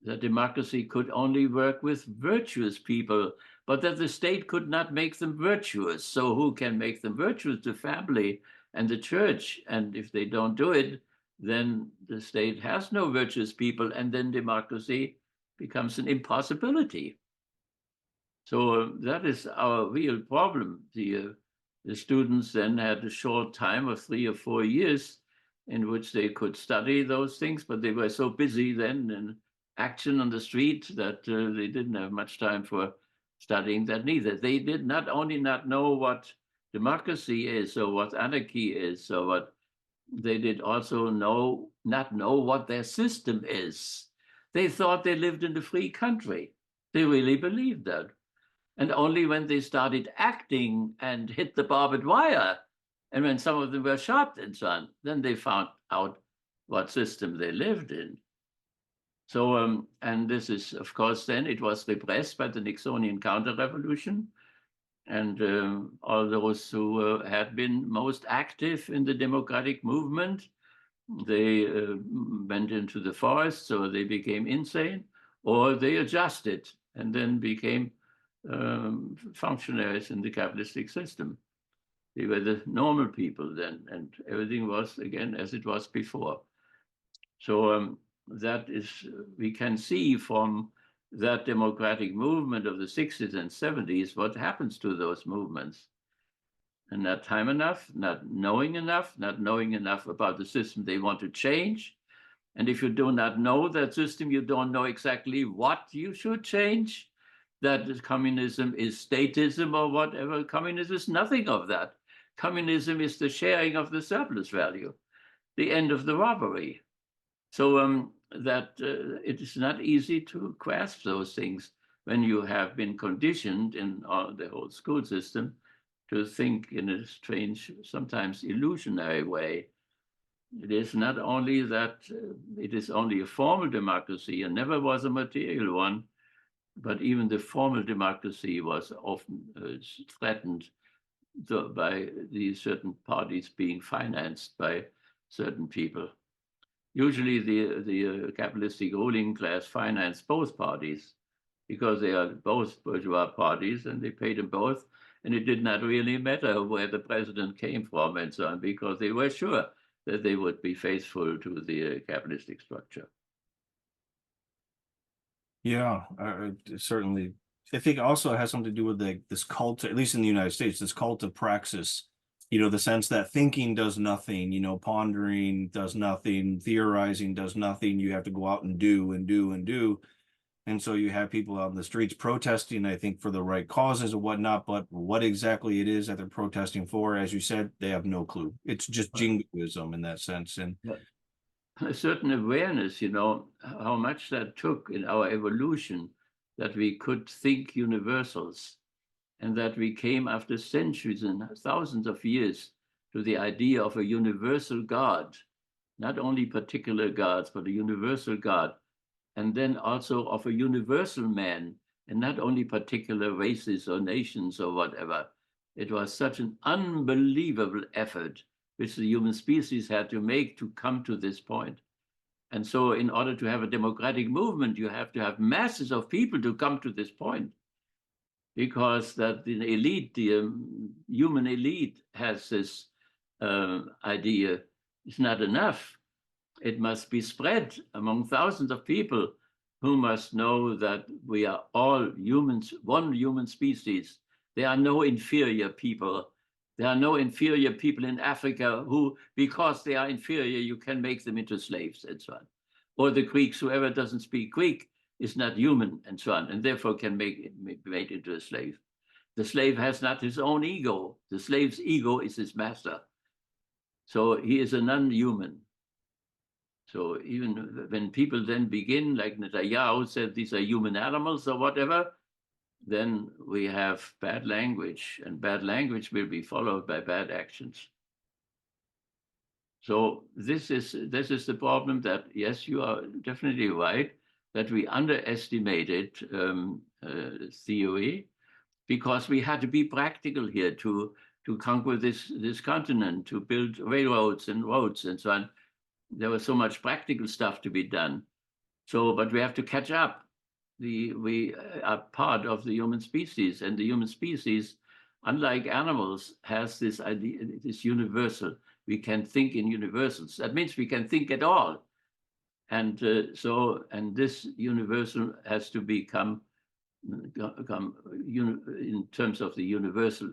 that democracy could only work with virtuous people, but that the state could not make them virtuous. So who can make them virtuous? The family and the church. And if they don't do it, then the state has no virtuous people, and then democracy becomes an impossibility. So that is our real problem. The students then had a short time of 3 or 4 years in which they could study those things, but they were so busy then in action on the street that they didn't have much time for studying that neither. They did not only not know what democracy is or what anarchy is, or what they did also not know what their system is. They thought they lived in a free country. They really believed that. And only when they started acting and hit the barbed wire, and when some of them were shot and so on, then they found out what system they lived in. So, and this is, of course, then it was repressed by the Nixonian counter-revolution. And all those who had been most active in the democratic movement, they went into the forest, so they became insane, or they adjusted and then became functionaries in the capitalistic system. They were the normal people then, and everything was again as it was before. So that is, we can see from that democratic movement of the 60s and 70s what happens to those movements. And not time enough, not knowing enough about the system they want to change. And if you do not know that system, you don't know exactly what you should change. That communism is statism or whatever. Communism is nothing of that. Communism is the sharing of the surplus value, the end of the robbery. So that it is not easy to grasp those things when you have been conditioned in the whole school system to think in a strange, sometimes illusionary way. It is not only that it is only a formal democracy and never was a material one, but even the formal democracy was often threatened by these certain parties being financed by certain people. Usually the capitalistic ruling class financed both parties because they are both bourgeois parties and they paid them both. And it did not really matter where the president came from and so on, because they were sure that they would be faithful to the capitalistic structure. Yeah, certainly. I think also it has something to do with this cult, at least in the United States, this cult of praxis, the sense that thinking does nothing, pondering does nothing, theorizing does nothing. You have to go out and do and do and do. And so you have people out in the streets protesting, I think, for the right causes and whatnot, but what exactly it is that they're protesting for, as you said, they have no clue. It's just jingoism in that sense. And Yeah. A certain awareness, how much that took in our evolution, that we could think universals, and that we came after centuries and thousands of years to the idea of a universal God, not only particular gods, but a universal God, and then also of a universal man, and not only particular races or nations or whatever. It was such an unbelievable effort which the human species had to make to come to this point. And so in order to have a democratic movement, you have to have masses of people to come to this point, because that the elite, the human elite has this idea, it's not enough. It must be spread among thousands of people who must know that we are all humans, one human species. There are no inferior people. There are no inferior people in Africa who, because they are inferior, you can make them into slaves and so on. Or the Greeks, whoever doesn't speak Greek is not human and so on, and therefore can be made into a slave. The slave has not his own ego. The slave's ego is his master. So he is a non-human. So even when people then begin, like Netanyahu said, these are human animals or whatever, then we have bad language, and bad language will be followed by bad actions. So this is the problem, that, yes, you are definitely right, that we underestimated theory, because we had to be practical here to conquer this continent, to build railroads and roads and so on. There was so much practical stuff to be done. So, but we have to catch up. We are part of the human species, and the human species, unlike animals, has this idea, this universal. We can think in universals. That means we can think at all. And and this universal has to become in terms of the universal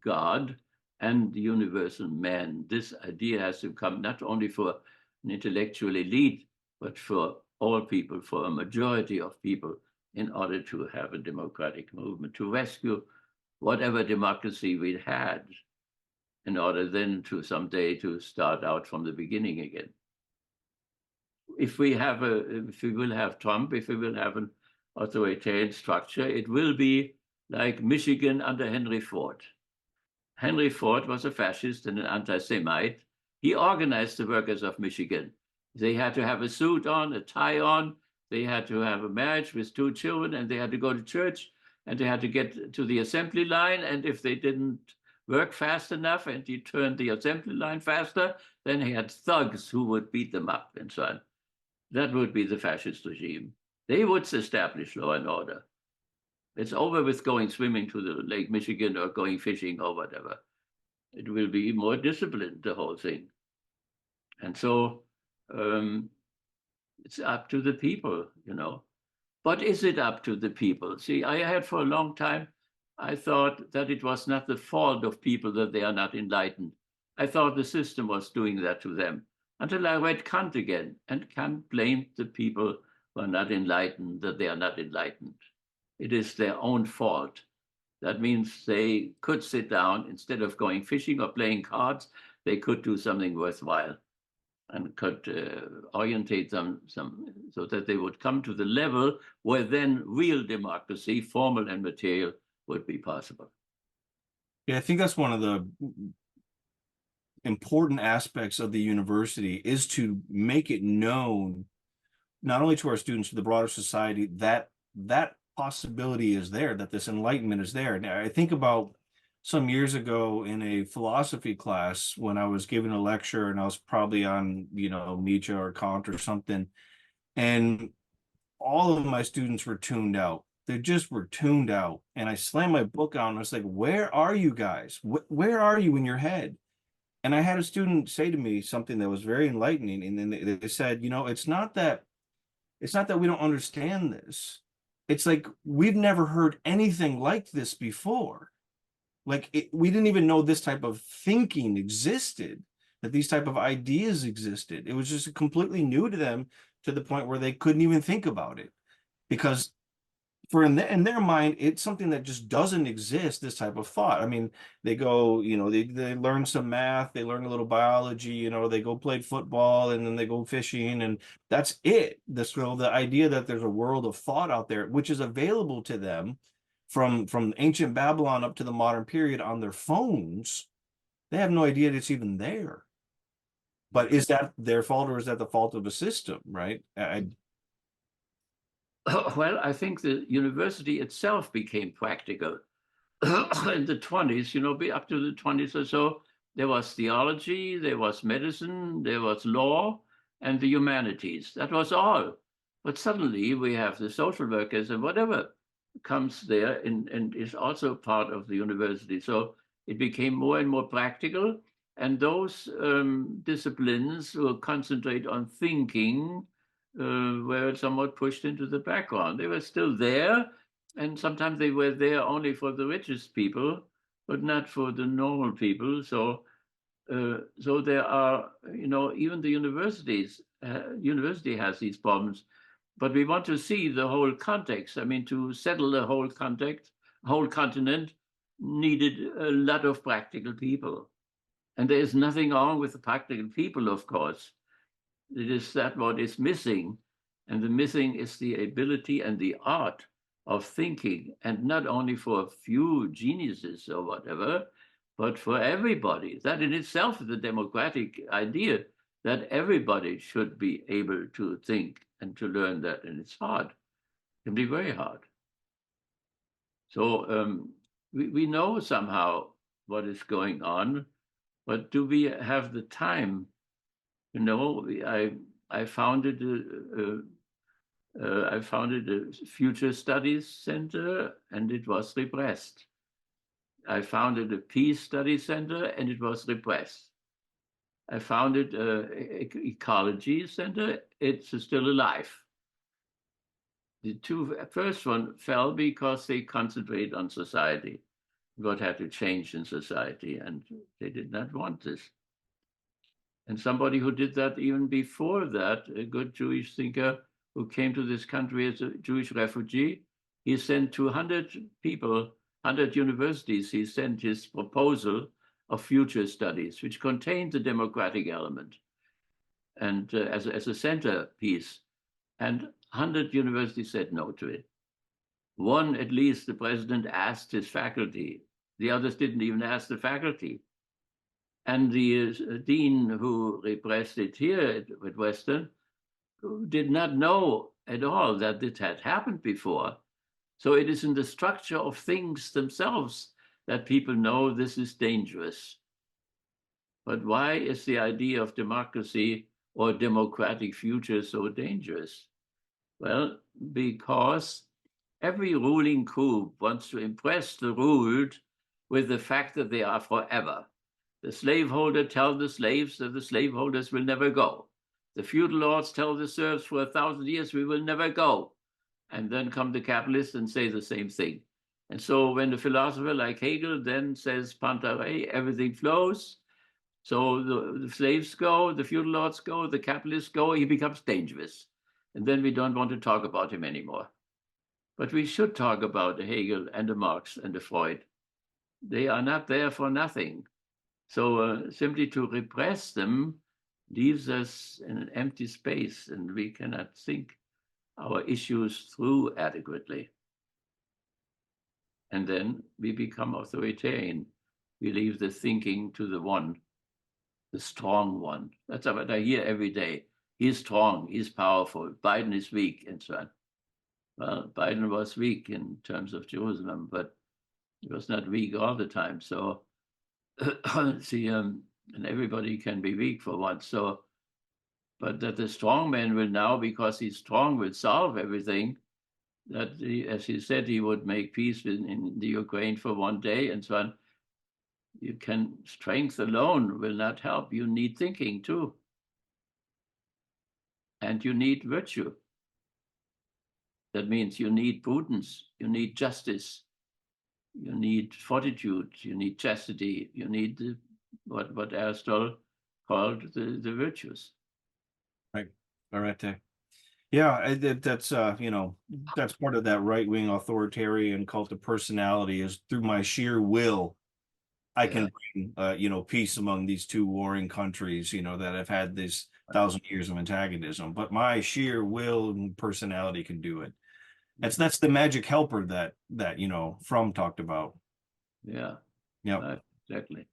God and the universal man. This idea has to come not only for an intellectual elite, but for all people, for a majority of people, in order to have a democratic movement, to rescue whatever democracy we had, in order then to someday to start out from the beginning again. If we will have Trump, if we will have an authoritarian structure, it will be like Michigan under Henry Ford. Henry Ford was a fascist and an anti-Semite. He organized the workers of Michigan. They had to have a suit on, a tie on. They had to have a marriage with 2 children, and they had to go to church, and they had to get to the assembly line. And if they didn't work fast enough and he turned the assembly line faster, then he had thugs who would beat them up and so on. That would be the fascist regime. They would establish law and order. It's over with going swimming to the Lake Michigan or going fishing or whatever. It will be more disciplined, the whole thing. And so it's up to the people, But is it up to the people? See, I had for a long time, I thought that it was not the fault of people that they are not enlightened. I thought the system was doing that to them, until I read Kant again, and Kant blamed the people who are not enlightened, that they are not enlightened. It is their own fault. That means they could sit down, instead of going fishing or playing cards, they could do something worthwhile, and could orientate them so that they would come to the level where then real democracy, formal and material, would be possible. yeah, I think that's one of the important aspects of the university, is to make it known, not only to our students, to the broader society, that that possibility is there, that this enlightenment is there. Now, I think about some years ago in a philosophy class when I was giving a lecture, and I was probably on, Nietzsche or Kant or something, and all of my students were tuned out. They just were tuned out. And I slammed my book out and I was like, where are you guys? Where are you in your head? And I had a student say to me something that was very enlightening. And then they said, it's not that we don't understand this. It's like, we've never heard anything like this before. Like, we didn't even know this type of thinking existed, that these type of ideas existed. It was just completely new to them, to the point where they couldn't even think about it. because for in their mind, it's something that just doesn't exist, this type of thought. I mean, they go, they learn some math, they learn a little biology, they go play football, and then they go fishing, and that's it. The idea that there's a world of thought out there, which is available to them from ancient Babylon up to the modern period on their phones, they have no idea it's even there. But is that their fault, or is that the fault of the system, right? Well, I think the university itself became practical. In the 20s, up to the 20s or so, there was theology, there was medicine, there was law, and the humanities. That was all. But suddenly we have the social workers and whatever comes there and is also part of the university. So it became more and more practical. And those disciplines will concentrate on thinking, were somewhat pushed into the background. They were still there, and sometimes they were there only for the richest people, but not for the normal people. So there are, even the university has these problems, but we want to see the whole context. I mean, to settle the whole context, whole continent needed a lot of practical people. And there is nothing wrong with the practical people, of course. It is that what is missing. And the missing is the ability and the art of thinking, and not only for a few geniuses or whatever, but for everybody. That in itself is the democratic idea, that everybody should be able to think and to learn that. And it's hard. It can be very hard. So we know somehow what is going on, but do we have the time? I founded a Future Studies Center, and it was repressed. I founded a Peace Studies Center, and it was repressed. I founded an Ecology Center. It's still alive. The first one fell because they concentrate on society, what had to change in society, and they did not want this. And somebody who did that even before that, a good Jewish thinker who came to this country as a Jewish refugee, he sent to 100 people, 100 universities, he sent his proposal of future studies, which contained the democratic element and as a centerpiece. And 100 universities said no to it. One, at least, the president asked his faculty. The others didn't even ask the faculty. And the dean who repressed it here at Western did not know at all that it had happened before. So it is in the structure of things themselves that people know this is dangerous. But why is the idea of democracy or democratic future so dangerous? Well, because every ruling group wants to impress the ruled with the fact that they are forever. The slaveholder tells the slaves that the slaveholders will never go. The feudal lords tell the serfs for 1,000 years, we will never go. And then come the capitalists and say the same thing. And so when the philosopher like Hegel then says, Pantare, everything flows. So the slaves go, the feudal lords go, the capitalists go, he becomes dangerous. And then we don't want to talk about him anymore. But we should talk about the Hegel and the Marx and the Freud. They are not there for nothing. So simply to repress them leaves us in an empty space, and we cannot think our issues through adequately. And then we become authoritarian. We leave the thinking to the one, the strong one. That's what I hear every day. He's strong, he's powerful, Biden is weak, and so on. Well, Biden was weak in terms of Jerusalem, but he was not weak all the time. So, see, and everybody can be weak for once. So, but that the strong man will now, because he's strong, will solve everything. That, as he said, he would make peace in the Ukraine for one day and so on. You can, strength alone will not help. You need thinking too. And you need virtue. That means you need prudence, you need justice, you need fortitude, you need chastity, you need what Aristotle called the virtues. Right. All right. Yeah, that's you know, that's part of that right-wing authoritarian cult of personality is through my sheer will I Yeah. can bring you know, peace among these two warring countries, you know, that have had this thousand years of antagonism. But my sheer will and personality can do it. That's the magic helper that you know Fromm talked about. Yeah. Yep. Right. Exactly.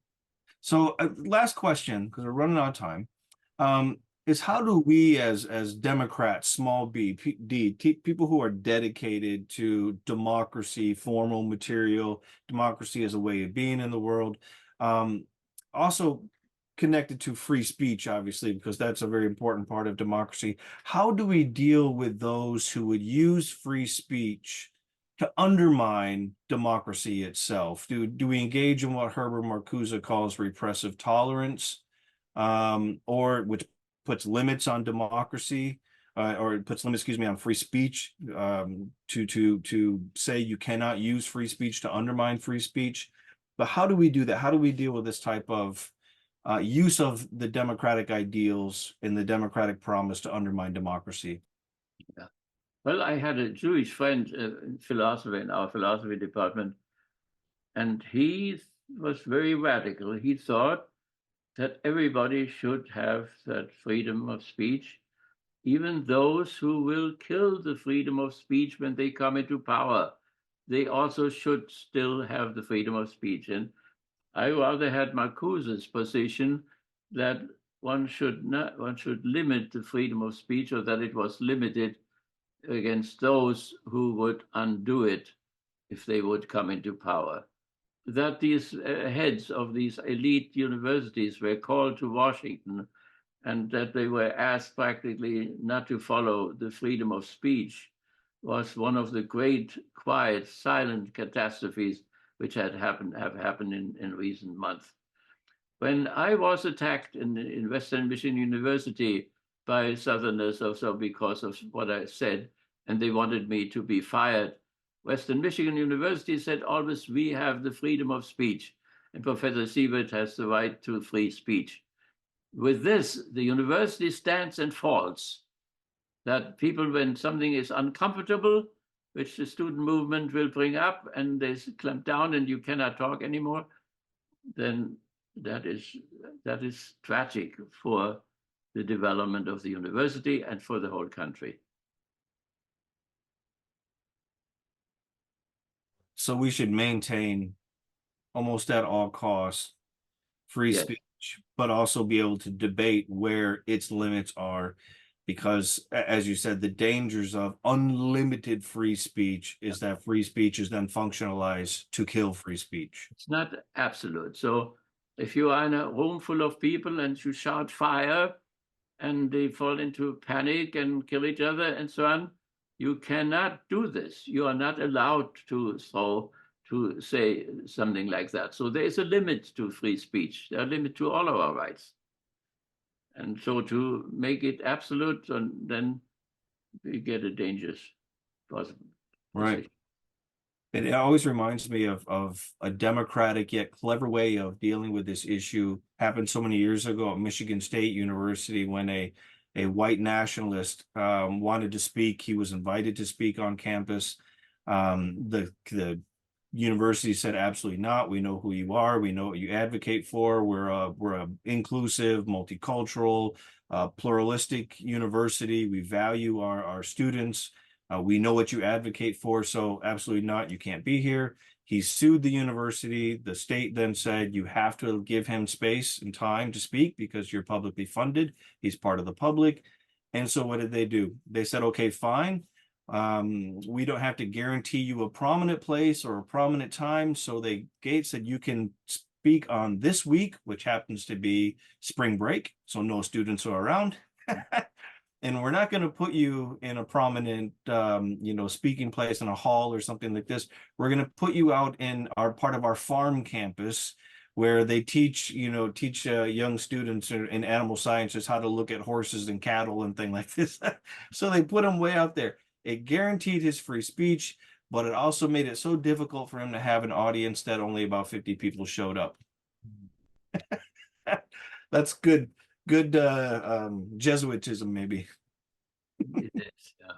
So last question, because we're running out of time, is how do we as Democrats, small b, people who are dedicated to democracy, formal material, democracy as a way of being in the world, um, also connected to free speech, obviously, because that's a very important part of democracy. How do we deal with those who would use free speech to undermine democracy itself? Do we engage in what Herbert Marcuse calls repressive tolerance, or which puts limits on democracy, or it puts limits, excuse me, on free speech, to say you cannot use free speech to undermine free speech? But how do we do that? How do we deal with this type of use of the democratic ideals and the democratic promise to undermine democracy? Yeah. Well, I had a Jewish friend in philosophy in our philosophy department, and he was very radical. He thought that everybody should have that freedom of speech, even those who will kill the freedom of speech when they come into power. They also should still have the freedom of speech. And I rather had Marcuse's position that one should limit the freedom of speech, or that it was limited against those who would undo it if they would come into power. That these heads of these elite universities were called to Washington, and that they were asked practically not to follow the freedom of speech, was one of the great, quiet, silent catastrophes which have happened in recent months. When I was attacked in Western Michigan University by Southerners also because of what I said, and they wanted me to be fired, Western Michigan University said always, we have the freedom of speech, and Professor Siebert has the right to free speech. With this, the university stands and falls. That people, when something is uncomfortable, which the student movement will bring up, and they clamp down and you cannot talk anymore, then that is tragic for the development of the university and for the whole country. So we should maintain almost at all costs free Yes, speech, but also be able to debate where its limits are. Because, as you said, the dangers of unlimited free speech is that free speech is then functionalized to kill free speech. it's not absolute. So if you are in a room full of people and you shout fire and they fall into panic and kill each other and so on, you cannot do this. You are not allowed to say something like that. So there is a limit to free speech. There are a limit to all of our rights. And so to make it absolute, and then we get a dangerous possible Right. position. And it always reminds me of a democratic yet clever way of dealing with this issue. Happened so many years ago at Michigan State University when a white nationalist wanted to speak. He was invited to speak on campus. The university said absolutely not. We know who you are. We know what you advocate for. We're a inclusive, multicultural, pluralistic university. We value our students. We know what you advocate for, so absolutely not. You can't be here. He sued the university. The state then said you have to give him space and time to speak because you're publicly funded. He's part of the public. And so what did they do? They said, okay, fine. We don't have to guarantee you a prominent place or a prominent time. So Gates said you can speak on this week, which happens to be spring break. So no students are around. And we're not going to put you in a prominent, you know, speaking place in a hall or something like this. We're going to put you out in our part of our farm campus where they teach young students in animal sciences how to look at horses and cattle and things like this. So they put him way out there. It guaranteed his free speech, but it also made it so difficult for him to have an audience that only about 50 people showed up. That's good Jesuitism, maybe. It is, yeah.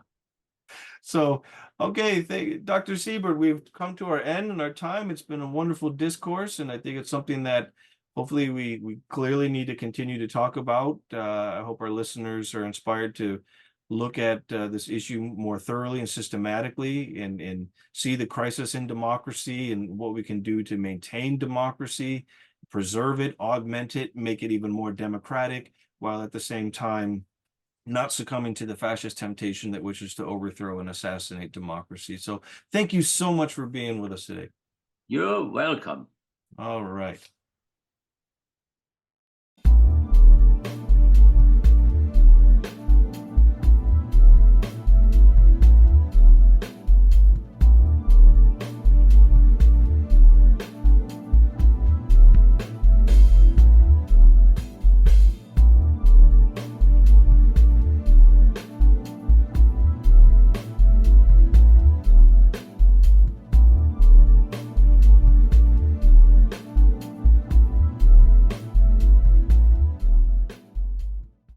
So, okay, Dr. Siebert, we've come to our end and our time. It's been a wonderful discourse, and I think it's something that hopefully we clearly need to continue to talk about. I hope our listeners are inspired to look at this issue more thoroughly and systematically and see the crisis in democracy and what we can do to maintain democracy, preserve it, augment it, make it even more democratic, while at the same time not succumbing to the fascist temptation that wishes to overthrow and assassinate democracy. So thank you so much for being with us today. You're welcome. All right.